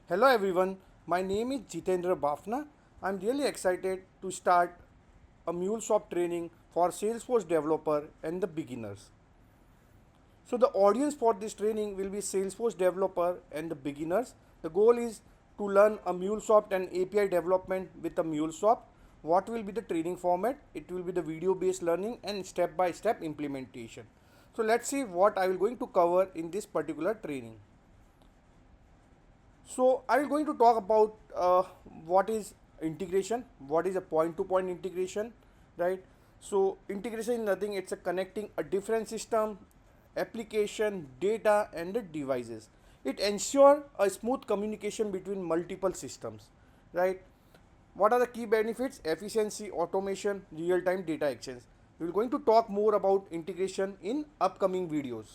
Hello everyone, my name is Jitendra Bafna. I'm really excited to start a MuleSoft training for Salesforce developer and the beginners. So the audience for this training will be Salesforce developer and the beginners. The goal is to learn a MuleSoft and API development with a MuleSoft. What will be the training format? It will be the video based learning and step by step implementation. So let's see what I will going to cover in this particular training. So I will going to talk about what is integration, what is a point-to-point integration, right? So integration is nothing; it's a connecting a different system, application, data, and the devices. It ensures a smooth communication between multiple systems, right? What are the key benefits? Efficiency, automation, real-time data exchange. We are going to talk more about integration in upcoming videos.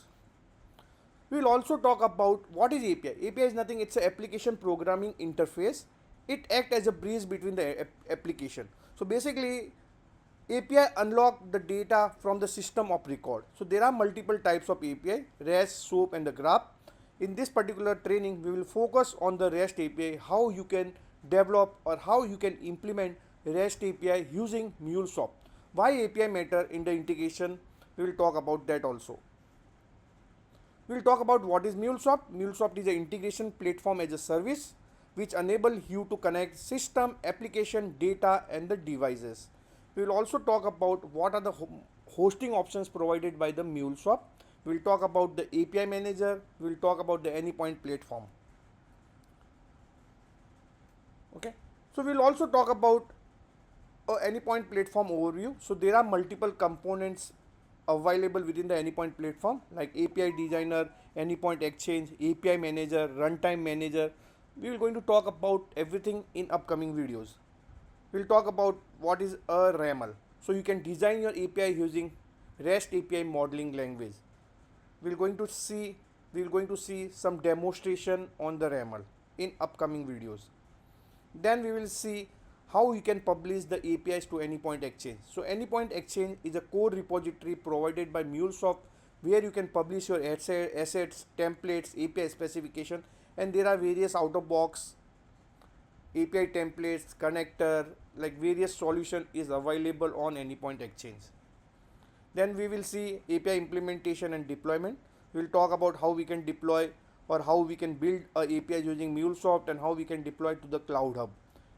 We will also talk about what is API. API is nothing, it's an application programming interface. It acts as a bridge between the application. So basically, API unlock the data from the system of record. So there are multiple types of API, REST, SOAP and the graph. In this particular training, we will focus on the REST API, how you can develop or how you can implement REST API using MuleSoft. Why API matter in the integration, we will talk about that also. We'll talk about what is MuleSoft. MuleSoft is an integration platform as a service which enable you to connect system, application, data and the devices. We will also talk about what are the hosting options provided by the MuleSoft. We'll talk about the API manager. We'll talk about the Anypoint platform. Okay. So we'll also talk about Anypoint platform overview. So there are multiple components available within the Anypoint platform like API designer, Anypoint exchange, API manager, runtime manager. We will going to talk about everything in upcoming videos. We'll talk about what is a RAML. So you can design your API using REST API modeling language. We're going to see some demonstration on the RAML in upcoming videos. Then we will see how you can publish the APIs to Anypoint Exchange. So Anypoint Exchange is a code repository provided by MuleSoft where you can publish your assets, templates, API specification, and there are various out-of-box API templates, connector, like various solution is available on Anypoint Exchange. Then we will see API implementation and deployment. We will talk about how we can deploy or how we can build a API using MuleSoft and how we can deploy to the Cloud Hub.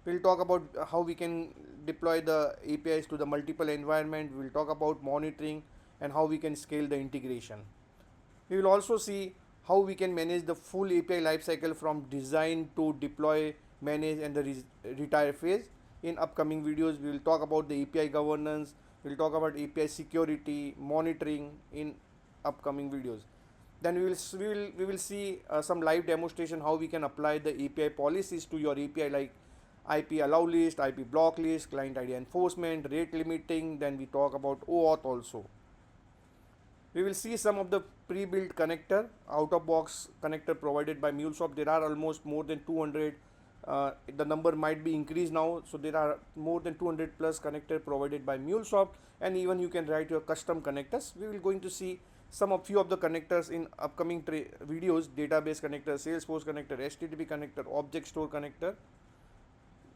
We'll talk about how we can deploy the APIs to the multiple environment. We'll talk about monitoring and how we can scale the integration. We will also see how we can manage the full API lifecycle from design to deploy, manage and the retire phase. In upcoming videos, we will talk about the API governance. We'll talk about API security, monitoring in upcoming videos. Then we will see some live demonstration how we can apply the API policies to your API like IP allow list, IP block list, client ID enforcement, rate limiting. Then we talk about OAuth also. We will see some of the pre-built connector, out-of-box connector provided by MuleSoft. There are almost more than 200. The number might be increased now. So there are more than 200 plus connector provided by MuleSoft, and even you can write your custom connectors. We will going to see few of the connectors in upcoming videos: database connector, Salesforce connector, HTTP connector, object store connector.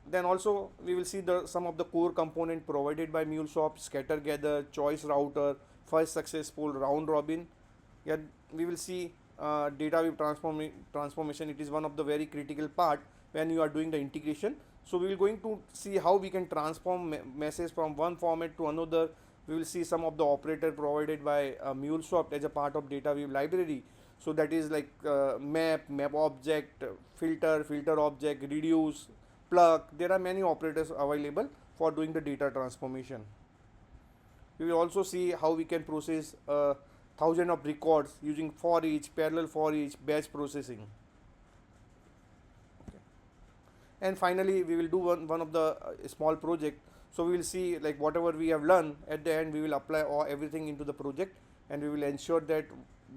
Then also we will see some of the core component provided by MuleSoft: scatter gather, choice router, first successful round robin. Yeah, we will see data web transformation. It is one of the very critical part when you are doing the integration. So we will going to see how we can transform message from one format to another. We will see some of the operator provided by MuleSoft as a part of data web library. So that is like map object, filter object, reduce, plug. There are many operators available for doing the data transformation. We will also see how we can process thousands of records using for each, parallel for each, batch processing. Okay. And finally we will do one of the small project. So we will see like whatever we have learned at the end, we will apply everything into the project, and we will ensure that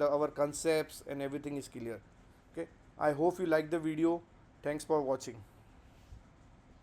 our concepts and everything is clear. Okay, I hope you like the video. Thanks for watching.